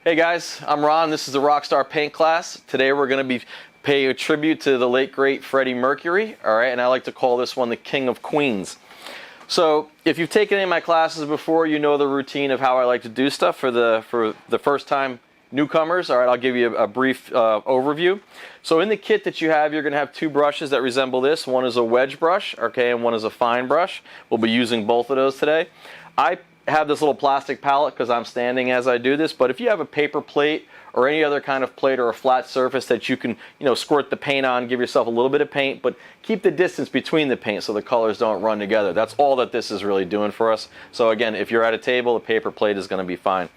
Hey guys, I'm Ron. This is the Rockstar Paint class. Today we're going to be paying a tribute to the late great Freddie Mercury. All right, and I like to call this one the King of Queens. So if you've taken any of my classes before, you know the routine of how I like to do stuff for the first time newcomers. All right, I'll give you a brief overview. So in the kit that you have, you're going to have two brushes that resemble this. One is a wedge brush, okay, and one is a fine brush. We'll be using both of those today. I have this little plastic palette because I'm standing as I do this, but if you have a paper plate or any other kind of plate or a flat surface that you can, squirt the paint on, give yourself a little bit of paint, but keep the distance between the paint so the colors don't run together. That's all that this is really doing for us. So again, if you're at a table, a paper plate is going to be fine.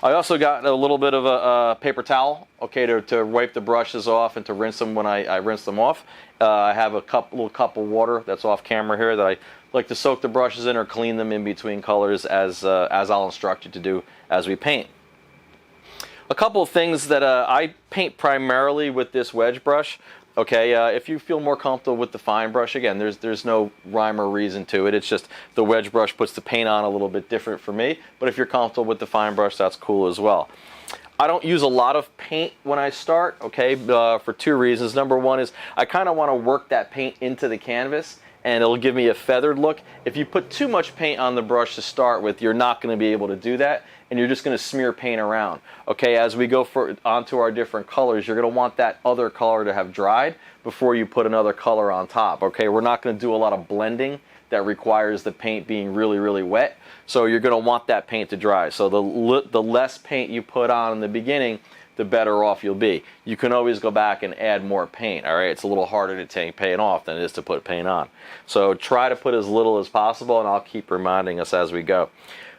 I also got a little bit of a paper towel, okay, to wipe the brushes off and to rinse them when I rinse them off. I have a little cup of water that's off camera here that I like to soak the brushes in or clean them in between colors as I'll instruct you to do as we paint. A couple of things that I paint primarily with this wedge brush. Okay, if you feel more comfortable with the fine brush, again, there's no rhyme or reason to it. It's just the wedge brush puts the paint on a little bit different for me. But if you're comfortable with the fine brush, that's cool as well. I don't use a lot of paint when I start, okay, for two reasons. Number one is I kind of want to work that paint into the canvas, and it'll give me a feathered look. If you put too much paint on the brush to start with, you're not going to be able to do that, and you're just going to smear paint around. Okay, as we go onto our different colors, you're going to want that other color to have dried before you put another color on top. Okay, we're not going to do a lot of blending that requires the paint being really, really wet. So you're going to want that paint to dry. So the less paint you put on in the beginning, the better off you'll be. You can always go back and add more paint. All right, it's a little harder to take paint off than it is to put paint on. So try to put as little as possible, and I'll keep reminding us as we go.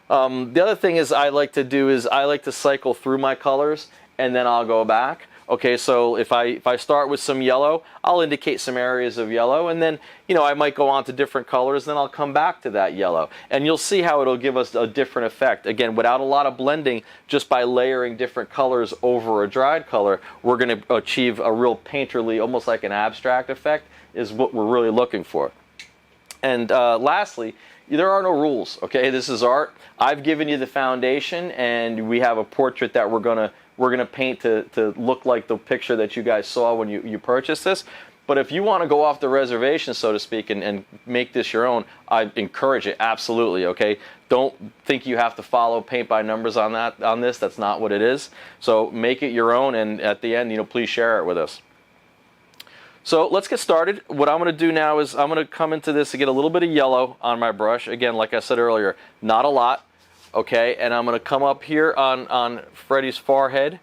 The other thing is I like to cycle through my colors, and then I'll go back. Okay, so if I start with some yellow, I'll indicate some areas of yellow, and then I might go on to different colors, then I'll come back to that yellow, and you'll see how it'll give us a different effect. Again, without a lot of blending, just by layering different colors over a dried color, we're going to achieve a real painterly, almost like an abstract effect, is what we're really looking for. And lastly, there are no rules. Okay, this is art. I've given you the foundation, and we have a portrait that we're gonna paint to look like the picture that you guys saw when you purchased this. But if you want to go off the reservation, so to speak, and make this your own, I encourage it, absolutely, okay? Don't think you have to follow paint by numbers on this. That's not what it is. So make it your own, and at the end, please share it with us. So let's get started. What I'm going to do now is I'm going to come into this to get a little bit of yellow on my brush. Again, like I said earlier, not a lot. Okay, and I'm going to come up here on Freddie's forehead.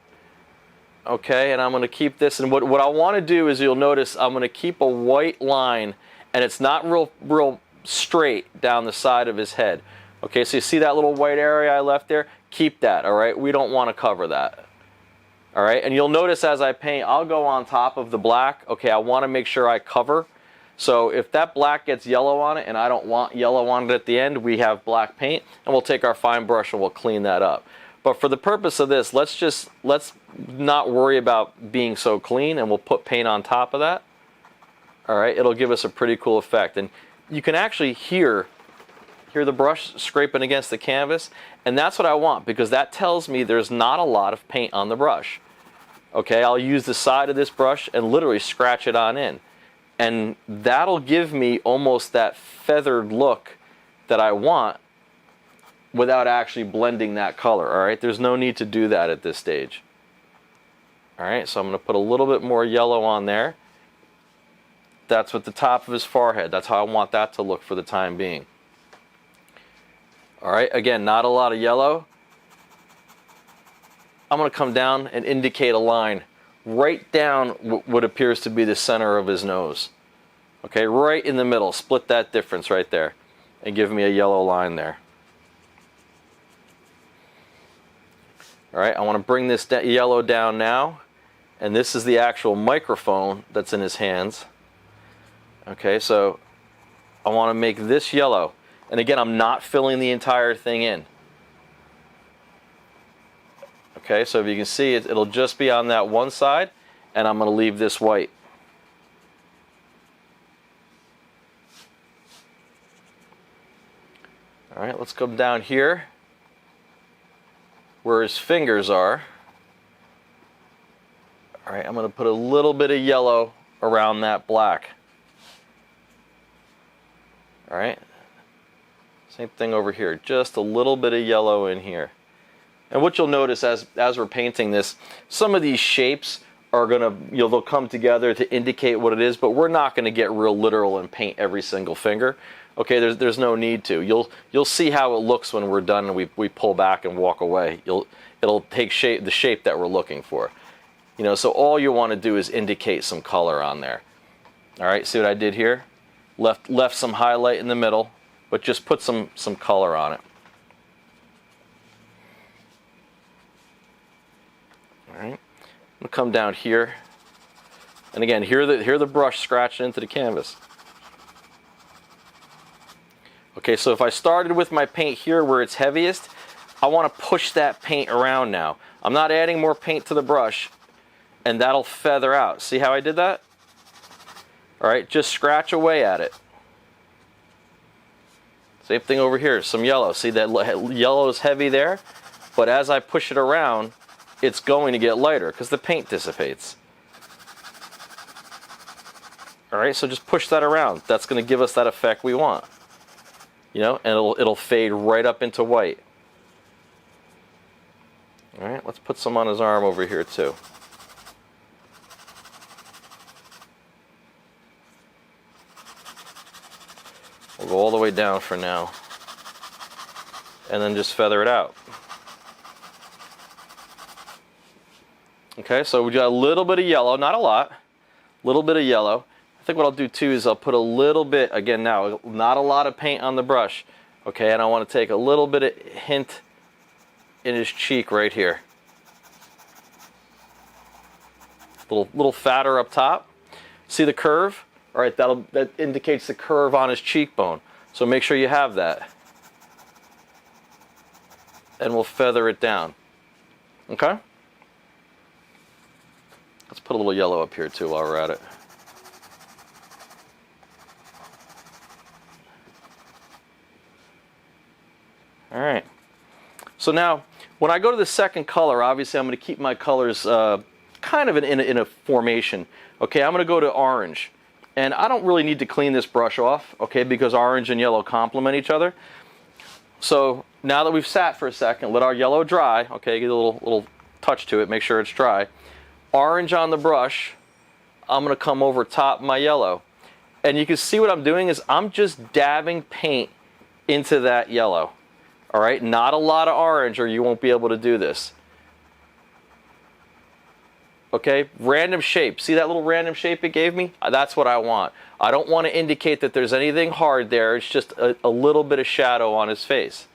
Okay, and I'm going to keep this. And what I want to do is, you'll notice I'm going to keep a white line, and it's not real straight down the side of his head. Okay, so you see that little white area I left there? Keep that, all right? We don't want to cover that. All right, and you'll notice as I paint, I'll go on top of the black. Okay, I want to make sure I cover. So if that black gets yellow on it, and I don't want yellow on it at the end, we have black paint, and we'll take our fine brush and we'll clean that up. But for the purpose of this, let's not worry about being so clean, and we'll put paint on top of that. All right, it'll give us a pretty cool effect. And you can actually hear the brush scraping against the canvas, and that's what I want, because that tells me there's not a lot of paint on the brush. Okay, I'll use the side of this brush and literally scratch it on in. And that'll give me almost that feathered look that I want without actually blending that color, all right? There's no need to do that at this stage. All right, so I'm going to put a little bit more yellow on there. That's with the top of his forehead. That's how I want that to look for the time being. All right, again, not a lot of yellow. I'm going to come down and indicate a line right down what appears to be the center of his nose. Okay, right in the middle. Split that difference right there and give me a yellow line there. All right, I want to bring this yellow down now, and this is the actual microphone that's in his hands. Okay, so I want to make this yellow. And again, I'm not filling the entire thing in. Okay, so if you can see, it'll just be on that one side, and I'm going to leave this white. All right, let's come down here where his fingers are. right, I'm going to put a little bit of yellow around that black. All right, same thing over here, just a little bit of yellow in here. And what you'll notice as we're painting this, some of these shapes are gonna, they'll come together to indicate what it is, but we're not gonna get real literal and paint every single finger. Okay, there's no need to. You'll see how it looks when we're done and we pull back and walk away. It'll take the shape that we're looking for. So all you want to do is indicate some color on there. All right, see what I did here? Left some highlight in the middle, but just put some color on it. All right, I'm gonna come down here, and again, hear the brush scratching into the canvas. Okay, so if I started with my paint here where it's heaviest, I want to push that paint around now. I'm not adding more paint to the brush, and that'll feather out. See how I did that? All right, just scratch away at it. Same thing over here, some yellow. See that yellow is heavy there, but as I push it around, it's going to get lighter because the paint dissipates. All right, so just push that around. That's going to give us that effect we want. And it'll fade right up into white. All right, let's put some on his arm over here too. We'll go all the way down for now, and then just feather it out. Okay, so we got a little bit of yellow, not a lot, a little bit of yellow. I think what I'll do too is I'll put a little bit, again now, not a lot of paint on the brush, okay, and I want to take a little bit of hint in his cheek right here. Little fatter up top. See the curve? All right, that indicates the curve on his cheekbone. So make sure you have that. And we'll feather it down. Okay? Let's put a little yellow up here too while we're at it. All right. So now, when I go to the second color, obviously I'm going to keep my colors kind of in a formation. Okay, I'm going to go to orange. And I don't really need to clean this brush off, okay, because orange and yellow complement each other. So now that we've sat for a second, let our yellow dry, okay, get a little touch to it, make sure it's dry. Orange on the brush, I'm going to come over top my yellow. And you can see what I'm doing is I'm just dabbing paint into that yellow. All right, not a lot of orange or you won't be able to do this. Okay, random shape. See that little random shape it gave me? That's what I want. I don't want to indicate that there's anything hard there. It's just a little bit of shadow on his face.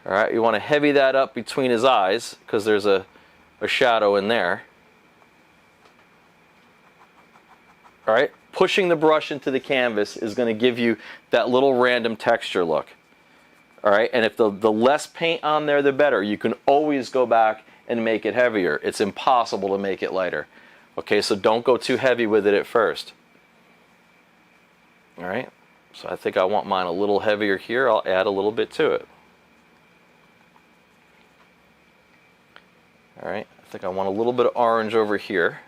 All right, you want to heavy that up between his eyes because there's a shadow in there. All right, pushing the brush into the canvas is going to give you that little random texture look. All right, and if the less paint on there, the better. You can always go back and make it heavier. It's impossible to make it lighter. Okay, so don't go too heavy with it at first. All right, so I think I want mine a little heavier here. I'll add a little bit to it. All right, I think I want a little bit of orange over here.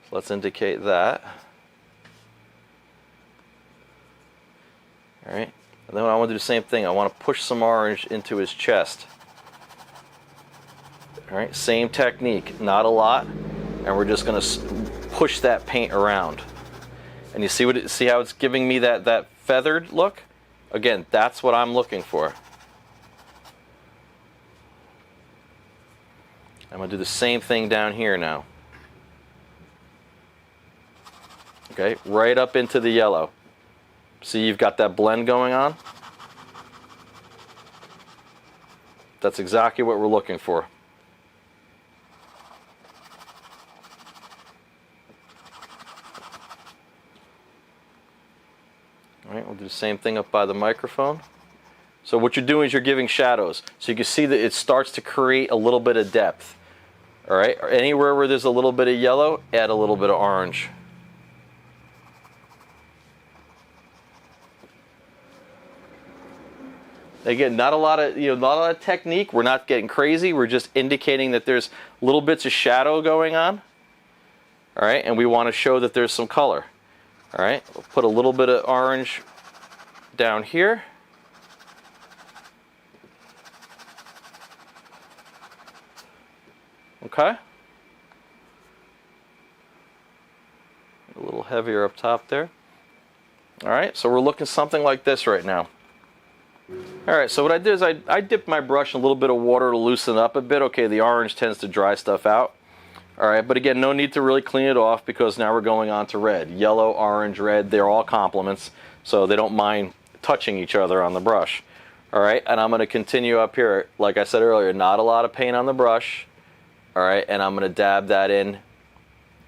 So let's indicate that. All right. And then I want to do the same thing. I want to push some orange into his chest. All right, same technique, not a lot, and we're just going to push that paint around. And you see how it's giving me that feathered look? Again, that's what I'm looking for. I'm going to do the same thing down here now. Okay, right up into the yellow. See, you've got that blend going on. That's exactly what we're looking for. All right, we'll do the same thing up by the microphone. So what you're doing is you're giving shadows. So you can see that it starts to create a little bit of depth. All right, anywhere where there's a little bit of yellow, add a little bit of orange. Again, not a lot of technique. We're not getting crazy. We're just indicating that there's little bits of shadow going on. All right, and we want to show that there's some color. All right, we'll put a little bit of orange down here. Okay. A little heavier up top there. All right, so we're looking something like this right now. All right, so what I did is I dipped my brush in a little bit of water to loosen up a bit. Okay, the orange tends to dry stuff out. All right, but again, no need to really clean it off because now we're going on to red. Yellow, orange, red, they're all complements, so they don't mind touching each other on the brush. All right, and I'm going to continue up here. Like I said earlier, not a lot of paint on the brush. All right, and I'm going to dab that in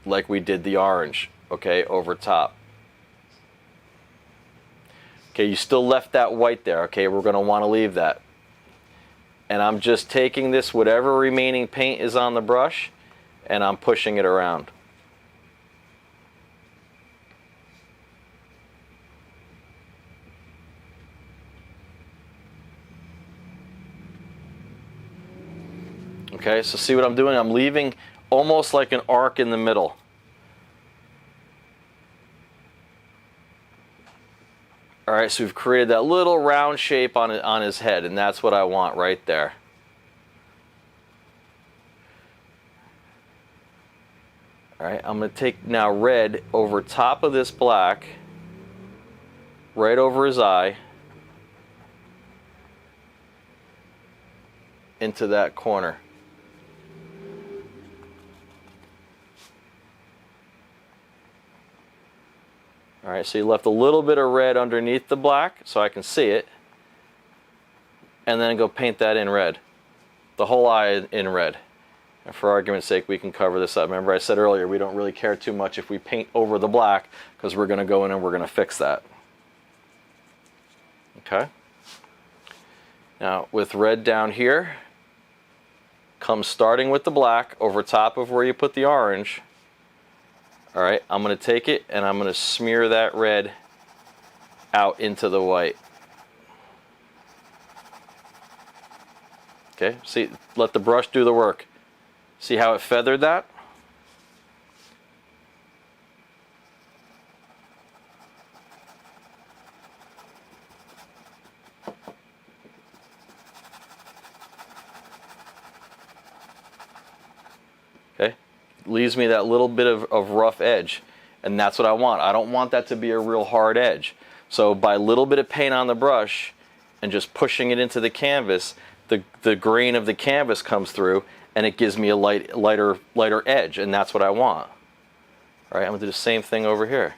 like we did the orange, okay, over top. Okay, you still left that white there, okay, we're going to want to leave that. And I'm just taking this, whatever remaining paint is on the brush, and I'm pushing it around. Okay, so see what I'm doing? I'm leaving almost like an arc in the middle. All right, so we've created that little round shape on his head, and that's what I want right there. All right, I'm going to take now red over top of this black, right over his eye, into that corner. All right, so you left a little bit of red underneath the black so I can see it, and then go paint that in red, the whole eye in red. And for argument's sake, we can cover this up. Remember I said earlier, we don't really care too much if we paint over the black because we're going to go in and we're going to fix that. Okay. Now with red down here, come starting with the black over top of where you put the orange. All right, I'm going to take it and I'm going to smear that red out into the white. Okay, see, let the brush do the work. See how it feathered that? Okay, leaves me that little bit of rough edge, and that's what I want. I don't want that to be a real hard edge. So by a little bit of paint on the brush and just pushing it into the canvas, the grain of the canvas comes through and it gives me a lighter edge, and that's what I want. All right, I'm going to do the same thing over here.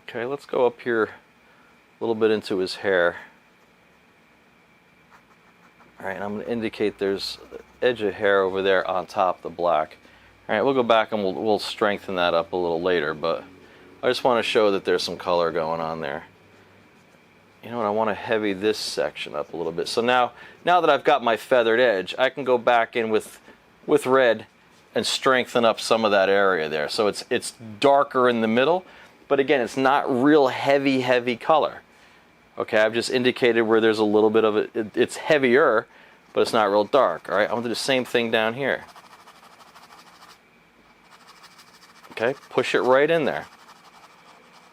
Okay, let's go up here a little bit into his hair. All right, and I'm going to indicate there's an edge of hair over there on top of the black. All right, we'll go back and we'll strengthen that up a little later, but I just want to show that there's some color going on there. You know what, I want to heavy this section up a little bit. So now that I've got my feathered edge, I can go back in with red and strengthen up some of that area there. So it's darker in the middle, but again, it's not real heavy color. Okay, I've just indicated where there's a little bit of it. It's heavier, but it's not real dark. All right, I'm going to do the same thing down here. Okay, push it right in there.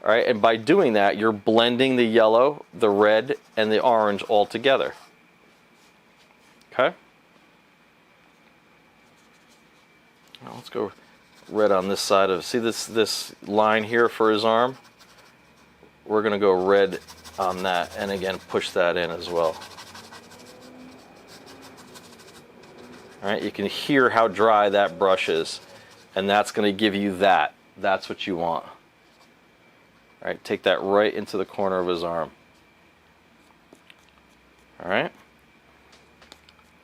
All right, and by doing that, you're blending the yellow, the red, and the orange all together. Okay. Now let's go red on this side of. See this line here for his arm? We're going to go red on that, and again push that in as well. All right, you can hear how dry that brush is, and that's going to give you that. That's what you want. All right, take that right into the corner of his arm. All right.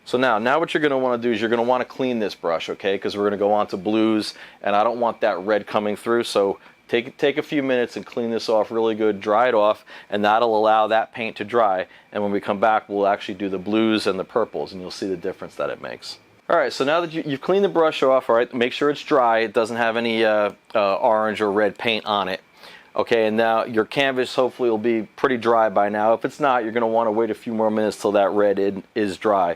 So now what you're going to want to do is you're going to want to clean this brush, okay? Because we're going to go on to blues, and I don't want that red coming through. So take a few minutes and clean this off really good, dry it off, and that'll allow that paint to dry. And when we come back, we'll actually do the blues and the purples, and you'll see the difference that it makes. All right, so now that you've cleaned the brush off, all right, make sure it's dry. It doesn't have any orange or red paint on it. Okay, and now your canvas hopefully will be pretty dry by now. If it's not, you're going to want to wait a few more minutes till that red is dry.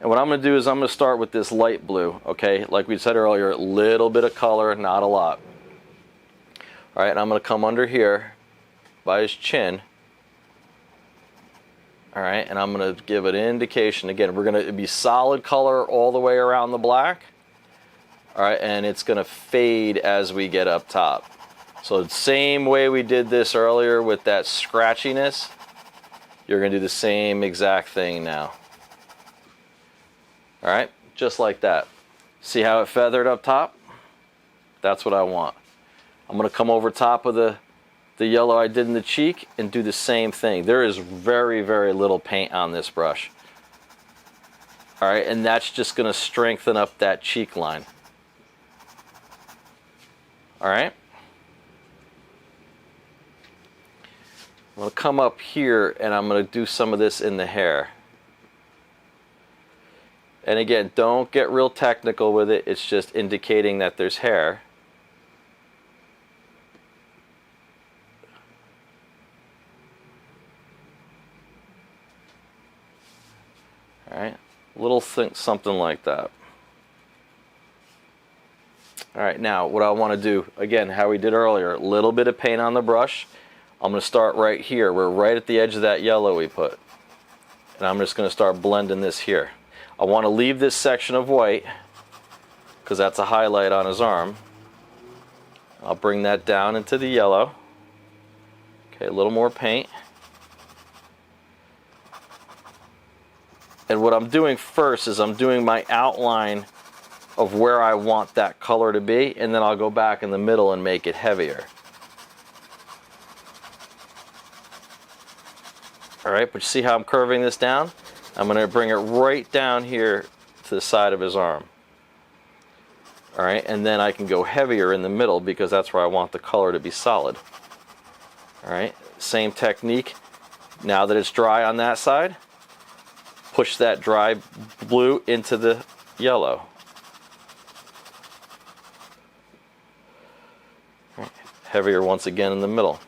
And what I'm going to do is I'm going to start with this light blue, okay? Like we said earlier, a little bit of color, not a lot. All right, and I'm going to come under here by his chin. All right, and I'm going to give it an indication. Again, we're going to be solid color all the way around the black. All right, and it's going to fade as we get up top. So the same way we did this earlier with that scratchiness, you're going to do the same exact thing now. All right, just like that. See how it feathered up top? That's what I want. I'm going to come over top of the yellow I did in the cheek and do the same thing. There is very, very little paint on this brush. All right, and that's just going to strengthen up that cheek line. All right. I'm going to come up here and I'm going to do some of this in the hair. And again, don't get real technical with it. It's just indicating that there's hair. All right, little thing, something like that. All right, now what I want to do, again, how we did earlier, a little bit of paint on the brush. I'm going to start right here. We're right at the edge of that yellow we put. And I'm just going to start blending this here. I want to leave this section of white because that's a highlight on his arm. I'll bring that down into the yellow. Okay, a little more paint. And what I'm doing first is I'm doing my outline of where I want that color to be, and then I'll go back in the middle and make it heavier. All right, but you see how I'm curving this down? I'm going to bring it right down here to the side of his arm. All right, and then I can go heavier in the middle because that's where I want the color to be solid. All right, same technique. Now that it's dry on that side, push that dry blue into the yellow. All right, heavier once again in the middle.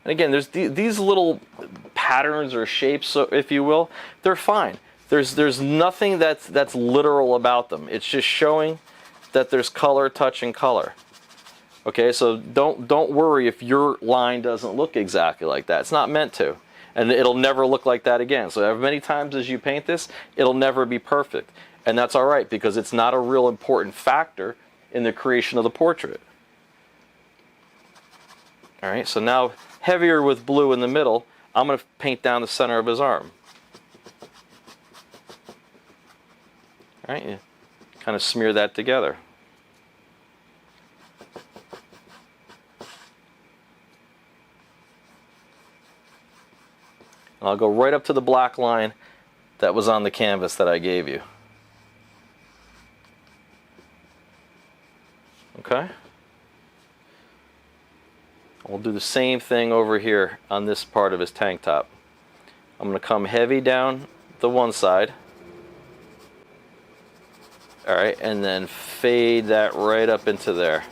And again, there's these little patterns or shapes, so if you will, they're fine. There's nothing that's literal about them. It's just showing that there's color touching color. Okay, so don't worry if your line doesn't look exactly like that. It's not meant to, and it'll never look like that again. So as many times as you paint this, it'll never be perfect, and that's all right because it's not a real important factor in the creation of the portrait. All right, so now heavier with blue in the middle, I'm going to paint down the center of his arm. All right, you kind of smear that together. And I'll go right up to the black line that was on the canvas that I gave you. Okay? We'll do the same thing over here on this part of his tank top. I'm going to come heavy down the one side. All right, and then fade that right up into there.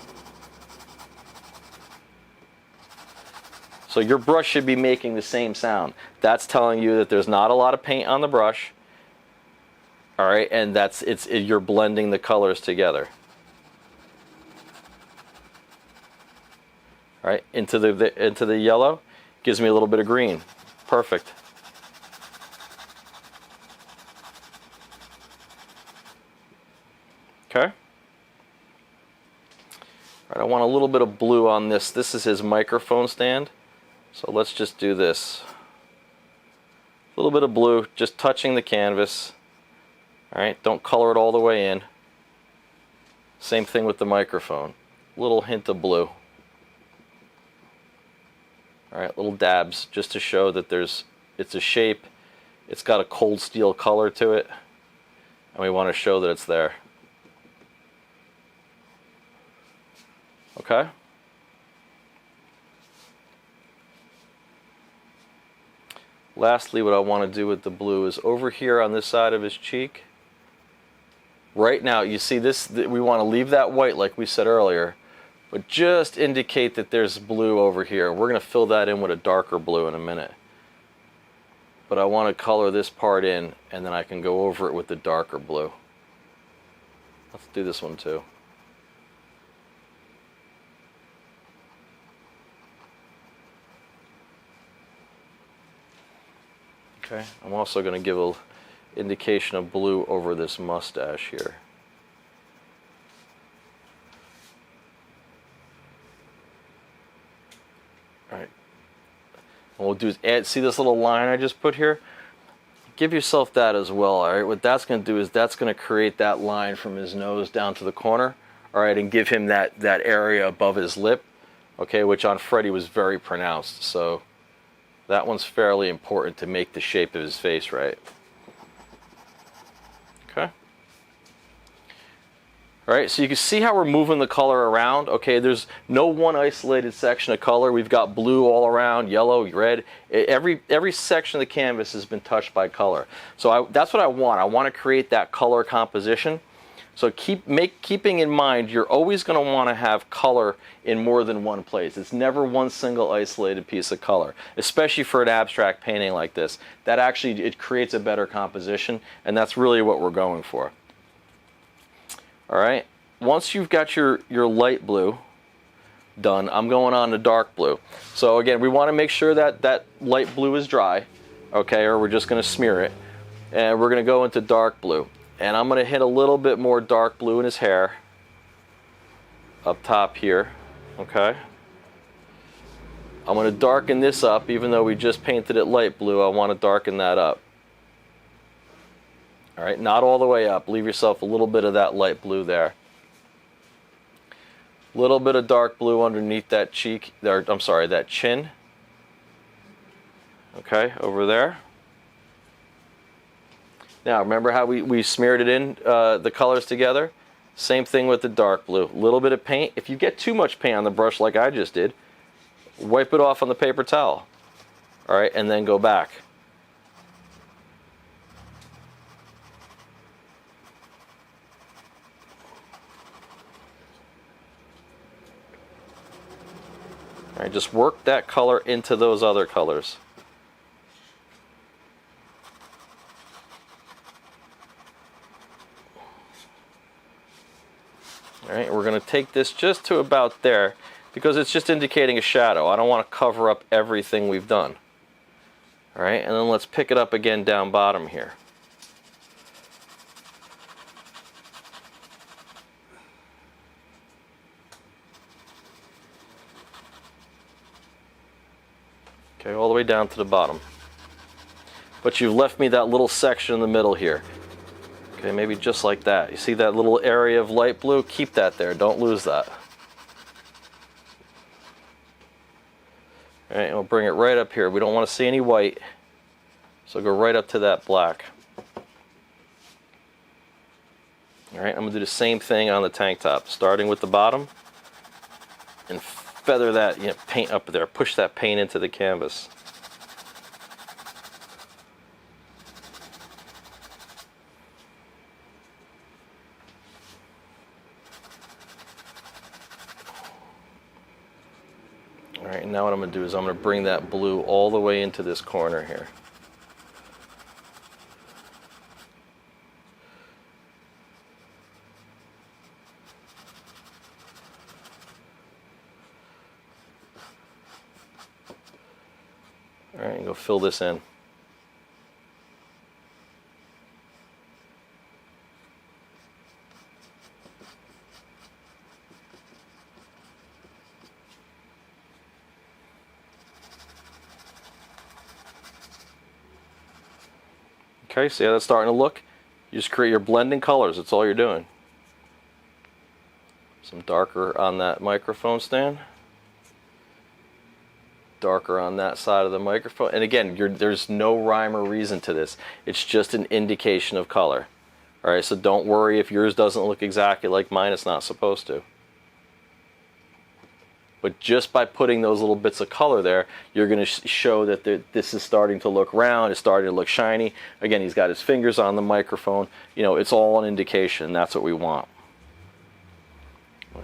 So your brush should be making the same sound. That's telling you that there's not a lot of paint on the brush. All right, and you're blending the colors together. All right, into the yellow, gives me a little bit of green. Perfect. Okay. All right, I want a little bit of blue on this. This is his microphone stand. So let's just do this. A little bit of blue, just touching the canvas. All right, don't color it all the way in. Same thing with the microphone. Little hint of blue. All right, little dabs just to show that it's a shape. It's got a cold steel color to it, and we want to show that it's there. Okay? Lastly, what I want to do with the blue is over here on this side of his cheek. Right now, you see this, we want to leave that white like we said earlier, but just indicate that there's blue over here. We're going to fill that in with a darker blue in a minute. But I want to color this part in, and then I can go over it with the darker blue. Let's do this one too. Okay, I'm also going to give an indication of blue over this mustache here. Alright, what we'll do is add, see this little line I just put here? Give yourself that as well, alright? What that's going to do is that's going to create that line from his nose down to the corner, alright, and give him that area above his lip, okay, which on Freddie was very pronounced, so that one's fairly important to make the shape of his face right. Okay. Alright, so you can see how we're moving the color around. Okay, there's no one isolated section of color. We've got blue all around, yellow, red. Every section of the canvas has been touched by color. So that's what I want. I want to create that color composition. So keeping in mind, you're always going to want to have color in more than one place. It's never one single isolated piece of color, especially for an abstract painting like this. That actually, it creates a better composition, and that's really what we're going for. All right, once you've got your light blue done, I'm going on to dark blue. So again, we want to make sure that that light blue is dry, okay, or we're just going to smear it. And we're going to go into dark blue. And I'm going to hit a little bit more dark blue in his hair up top here, okay? I'm going to darken this up, even though we just painted it light blue. I want to darken that up. All right, not all the way up. Leave yourself a little bit of that light blue there. A little bit of dark blue underneath that cheek, or I'm sorry, that chin. Okay, over there. Now, remember how we smeared it in, the colors together? Same thing with the dark blue. A little bit of paint. If you get too much paint on the brush like I just did, wipe it off on the paper towel. All right, and then go back. All right, just work that color into those other colors. All right, we're going to take this just to about there because it's just indicating a shadow. I don't want to cover up everything we've done. All right, and then let's pick it up again down bottom here. Okay, all the way down to the bottom. But you've left me that little section in the middle here. Okay, maybe just like that. You see that little area of light blue? Keep that there. Don't lose that. All right, and we'll bring it right up here. We don't want to see any white, so go right up to that black. All right, I'm going to do the same thing on the tank top, starting with the bottom and feather that, paint up there. Push that paint into the canvas. Alright, now what I'm going to do is I'm going to bring that blue all the way into this corner here. Alright, and go fill this in. Okay, see how that's starting to look? You just create your blending colors, that's all you're doing. Some darker on that microphone stand. darker on that side of the microphone. And again, there's no rhyme or reason to this. It's just an indication of color. All right, so don't worry if yours doesn't look exactly like mine. It's not supposed to. But just by putting those little bits of color there, you're going to show that this is starting to look round, it's starting to look shiny. Again, he's got his fingers on the microphone. You know, it's all an indication. That's what we want.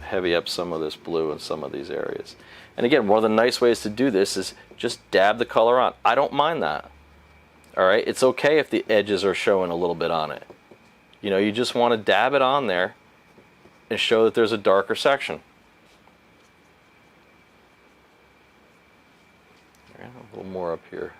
Heavy up some of this blue in some of these areas. And again, one of the nice ways to do this is just dab the color on. I don't mind that. All right, it's okay if the edges are showing a little bit on it. You know, you just want to dab it on there and show that there's a darker section. All right, a little more up here.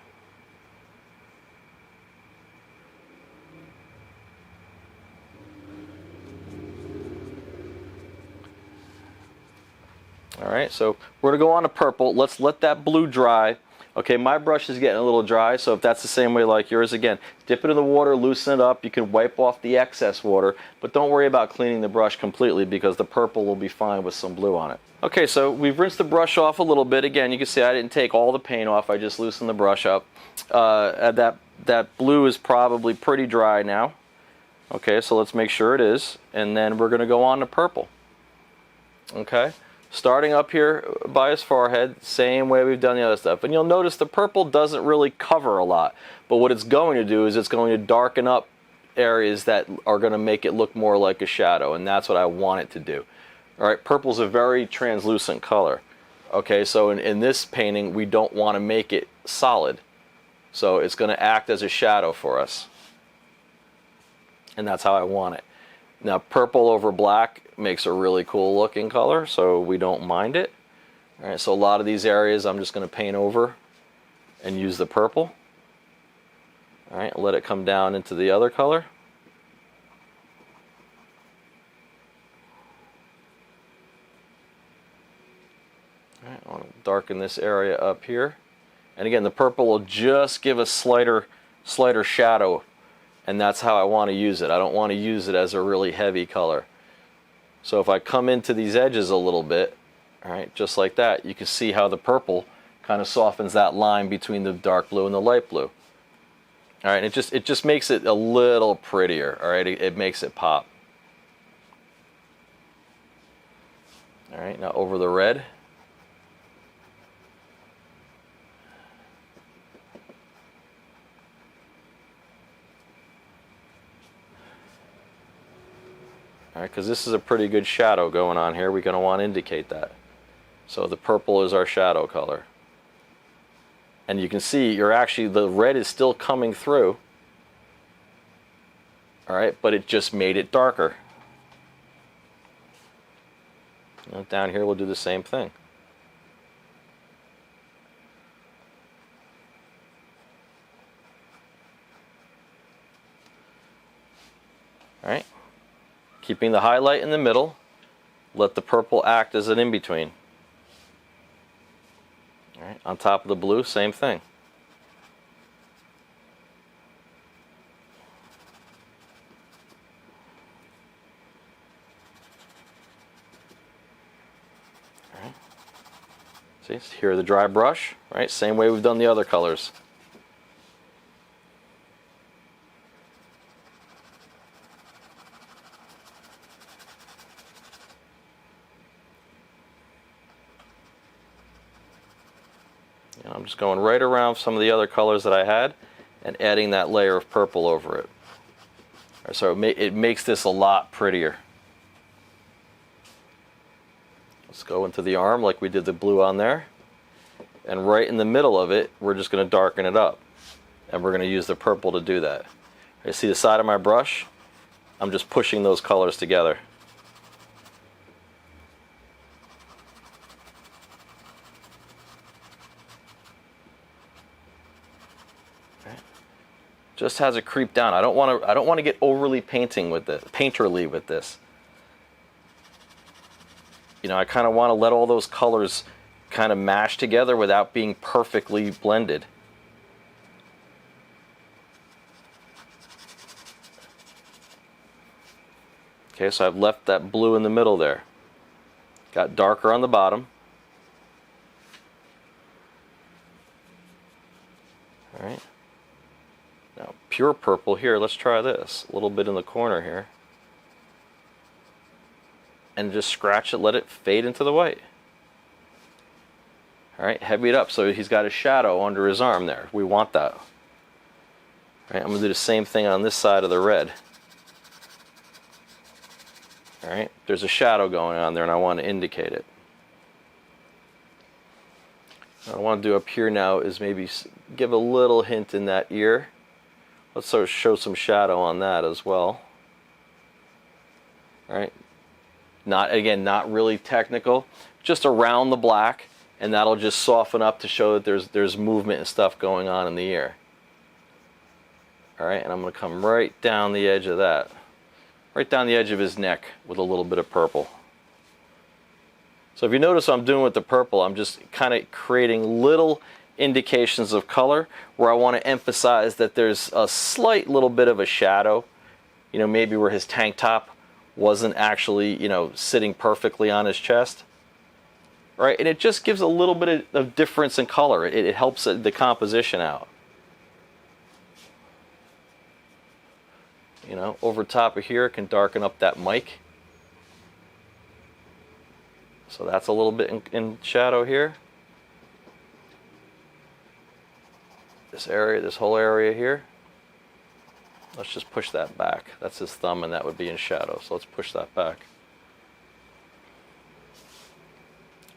All right, so we're going to go on to purple. Let's let that blue dry. Okay, my brush is getting a little dry, so if that's the same way like yours, again, dip it in the water, loosen it up. You can wipe off the excess water, but don't worry about cleaning the brush completely because the purple will be fine with some blue on it. Okay, so we've rinsed the brush off a little bit. Again, you can see I didn't take all the paint off. I just loosened the brush up. That blue is probably pretty dry now. Okay, so let's make sure it is, and then we're going to go on to purple. Okay. Starting up here by his forehead, same way we've done the other stuff. And you'll notice the purple doesn't really cover a lot. But what it's going to do is it's going to darken up areas that are going to make it look more like a shadow. And that's what I want it to do. All right, purple's a very translucent color. Okay, so in this painting, we don't want to make it solid. So it's going to act as a shadow for us. And that's how I want it. Now, purple over black makes a really cool looking color, so we don't mind it. All right, so a lot of these areas I'm just going to paint over and use the purple. All right, let it come down into the other color. All right, I want to darken this area up here. And again, the purple will just give a slighter shadow. And that's how I want to use it. I don't want to use it as a really heavy color. So if I come into these edges a little bit, all right, just like that, you can see how the purple kind of softens that line between the dark blue and the light blue. All right, and it just makes it a little prettier. All right, it makes it pop. All right, now over the red. All right, because this is a pretty good shadow going on here. We're going to want to indicate that. So the purple is our shadow color. And you can see the red is still coming through. All right, but it just made it darker. And down here we'll do the same thing. All right. Keeping the highlight in the middle, let the purple act as an in-between. All right, on top of the blue, same thing. All right. See, here the dry brush, right? Same way we've done the other colors. And I'm just going right around some of the other colors that I had and adding that layer of purple over it. Right, so it makes this a lot prettier. Let's go into the arm like we did the blue on there. And right in the middle of it, we're just going to darken it up. And we're going to use the purple to do that. You see the side of my brush? I'm just pushing those colors together. Just has it creep down. I don't want to get overly painterly with this. You know, I kind of want to let all those colors kind of mash together without being perfectly blended. Okay, so I've left that blue in the middle there. Got darker on the bottom. All right. Now, pure purple here, let's try this. A little bit in the corner here. And just scratch it, let it fade into the white. All right, heavy it up so he's got a shadow under his arm there. We want that. All right, I'm going to do the same thing on this side of the red. All right, there's a shadow going on there and I want to indicate it. What I want to do up here now is maybe give a little hint in that ear. Let's sort of show some shadow on that as well. All right. Again, not really technical, just around the black, and that'll just soften up to show that there's movement and stuff going on in the ear. All right, and I'm going to come right down the edge of that, right down the edge of his neck with a little bit of purple. So if you notice what I'm doing with the purple, I'm just kind of creating little indications of color where I want to emphasize that there's a slight little bit of a shadow, you know, maybe where his tank top wasn't actually, you know, sitting perfectly on his chest, right? And it just gives a little bit of difference in color. It helps the composition out. You know, over top of here, it can darken up that mic. So that's a little bit in shadow here. This area, this whole area here. Let's just push that back. That's his thumb and that would be in shadow. So let's push that back.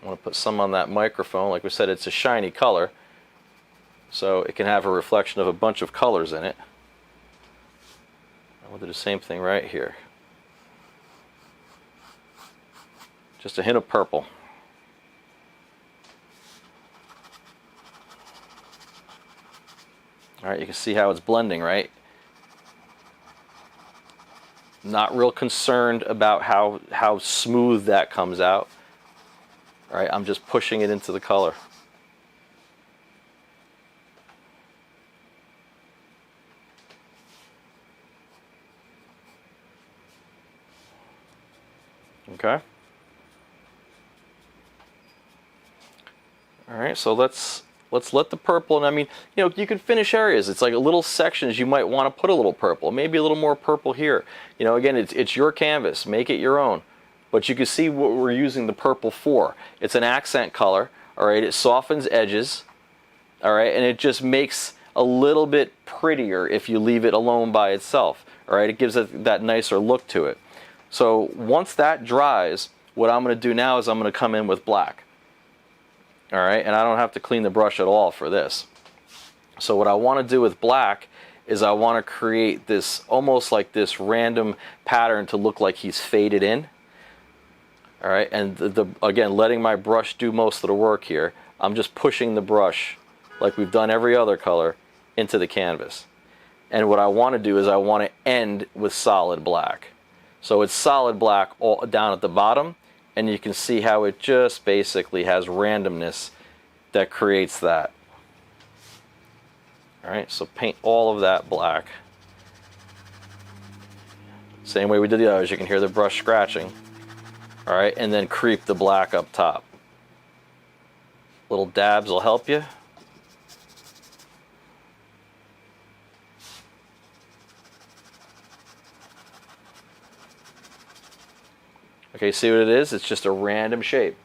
I want to put some on that microphone. Like we said, it's a shiny color. So it can have a reflection of a bunch of colors in it. I will do the same thing right here. Just a hint of purple. All right, you can see how it's blending, right? Not real concerned about how smooth that comes out. All right, I'm just pushing it into the color. Okay. All right, so let's let the purple, and I mean, you know, you can finish areas. It's like little sections you might want to put a little purple, maybe a little more purple here. You know, again, it's your canvas, make it your own. But you can see what we're using the purple for. It's an accent color, all right? It softens edges, all right? And it just makes a little bit prettier if you leave it alone by itself, all right? It gives it that nicer look to it. So once that dries, what I'm going to do now is I'm going to come in with black. All right, and I don't have to clean the brush at all for this. So what I want to do with black is I want to create this, almost like this random pattern to look like he's faded in. All right, and again, letting my brush do most of the work here. I'm just pushing the brush, like we've done every other color, into the canvas. And what I want to do is I want to end with solid black. So it's solid black all down at the bottom. And you can see how it just basically has randomness that creates that. All right, so paint all of that black. Same way we did the others, you can hear the brush scratching. All right, and then creep the black up top. Little dabs will help you. Okay, see what it is? It's just a random shape.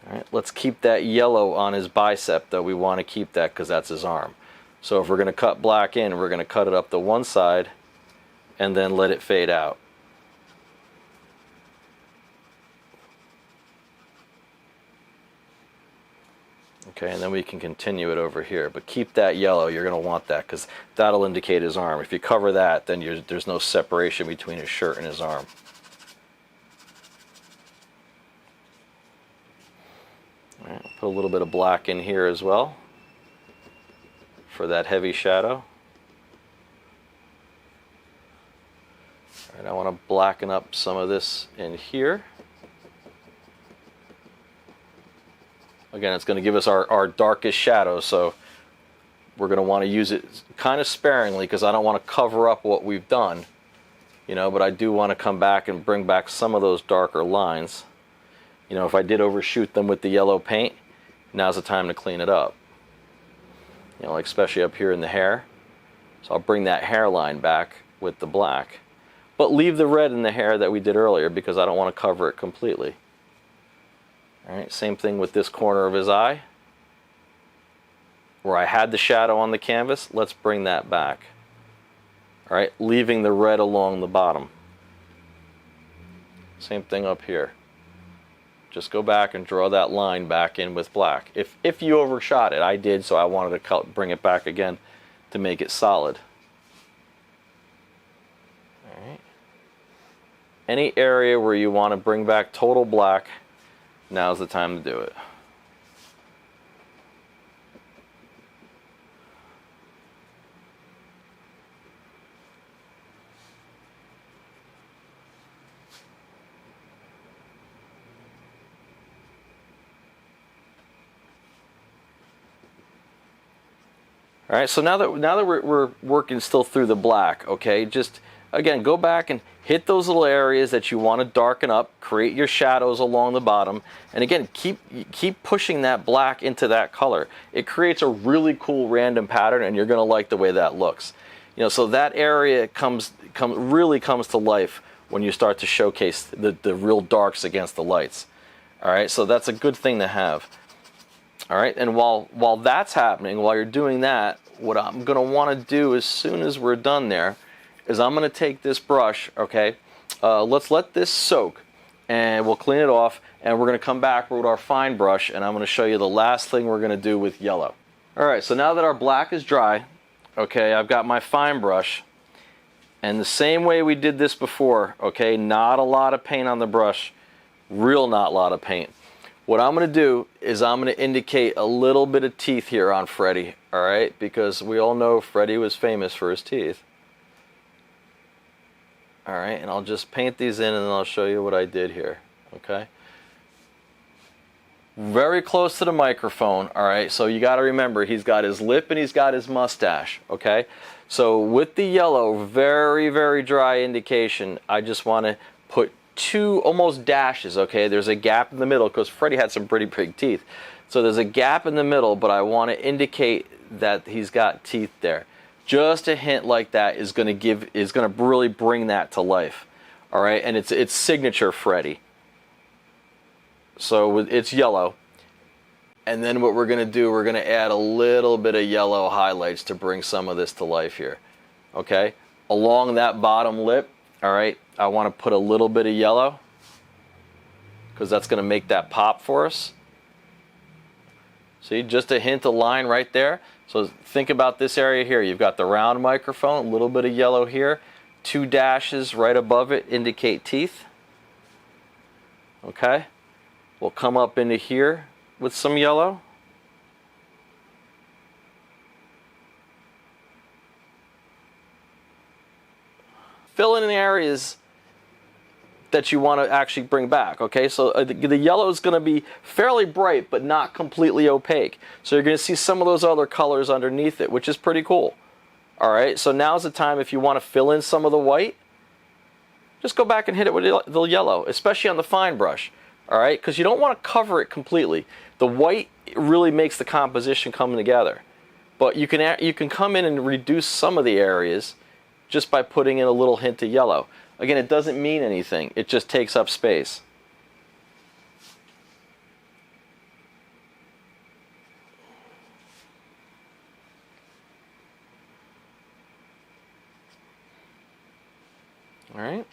All right, let's keep that yellow on his bicep, though. We want to keep that because that's his arm. So if we're going to cut black in, we're going to cut it up the one side and then let it fade out. Okay, and then we can continue it over here. But keep that yellow. You're going to want that because that'll indicate his arm. If you cover that, then there's no separation between his shirt and his arm. All right, put a little bit of black in here as well for that heavy shadow. All right, I want to blacken up some of this in here. Again, it's going to give us our darkest shadow, so we're going to want to use it kind of sparingly because I don't want to cover up what we've done, you know, but I do want to come back and bring back some of those darker lines, You know, if I did overshoot them with the yellow paint, now's the time to clean it up. You know, like especially up here in the hair. So I'll bring that hairline back with the black. But leave the red in the hair that we did earlier because I don't want to cover it completely. All right, same thing with this corner of his eye. Where I had the shadow on the canvas, let's bring that back. All right, leaving the red along the bottom. Same thing up here. Just go back and draw that line back in with black. If you overshot it, I did, so I wanted to bring it back again to make it solid. All right. Any area where you want to bring back total black, now's the time to do it. All right, so now that we're working still through the black, okay, just again go back and hit those little areas that you want to darken up, create your shadows along the bottom, and again keep pushing that black into that color. It creates a really cool random pattern, and you're going to like the way that looks. You know, so that area really comes to life when you start to showcase the real darks against the lights. All right, so that's a good thing to have. All right, and while that's happening, while you're doing that, what I'm going to want to do as soon as we're done there is I'm going to take this brush, okay, let's let this soak, and we'll clean it off, and we're going to come back with our fine brush, and I'm going to show you the last thing we're going to do with yellow. All right, so now that our black is dry, okay, I've got my fine brush, and the same way we did this before, okay, not a lot of paint on the brush, not a lot of paint. What I'm going to do is I'm going to indicate a little bit of teeth here on Freddie, all right? Because we all know Freddie was famous for his teeth. All right, and I'll just paint these in and then I'll show you what I did here, okay? Very close to the microphone, all right? So you got to remember, he's got his lip and he's got his mustache, okay? So with the yellow, very, very dry indication, I just want to put two almost dashes, okay? There's a gap in the middle because Freddie had some pretty big teeth. So there's a gap in the middle, but I want to indicate that he's got teeth there. Just a hint like that is going to really bring that to life. All right? And it's signature Freddie. So it's yellow. And then what we're going to do, we're going to add a little bit of yellow highlights to bring some of this to life here. Okay? Along that bottom lip, all right, I want to put a little bit of yellow because that's going to make that pop for us. See, just a hint of line right there. So think about this area here. You've got the round microphone, a little bit of yellow here. Two dashes right above it indicate teeth. Okay? We'll come up into here with some yellow. Fill in the areas that you want to actually bring back, okay? So the yellow is going to be fairly bright, but not completely opaque. So you're going to see some of those other colors underneath it, which is pretty cool. All right, so now's the time if you want to fill in some of the white, just go back and hit it with the yellow, especially on the fine brush, all right? Because you don't want to cover it completely. The white really makes the composition come together. But you can come in and reduce some of the areas just by putting in a little hint of yellow. Again, it doesn't mean anything. It just takes up space. All right.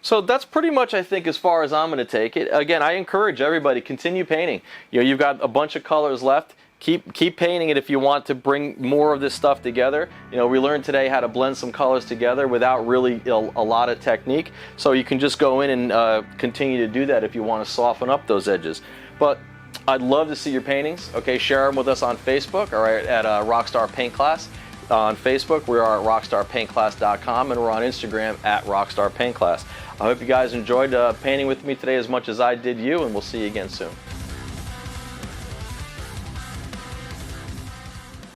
So that's pretty much, I think, as far as I'm going to take it. Again, I encourage everybody, continue painting. You know, you've got a bunch of colors left. Keep painting it if you want to bring more of this stuff together. You know, we learned today how to blend some colors together without really a lot of technique. So you can just go in and continue to do that if you want to soften up those edges. But I'd love to see your paintings. Okay, share them with us on Facebook, all right, at Rockstar Paint Class. On Facebook, we are at rockstarpaintclass.com, and we're on Instagram at Rockstar Paint Class. I hope you guys enjoyed painting with me today as much as I did you, and we'll see you again soon.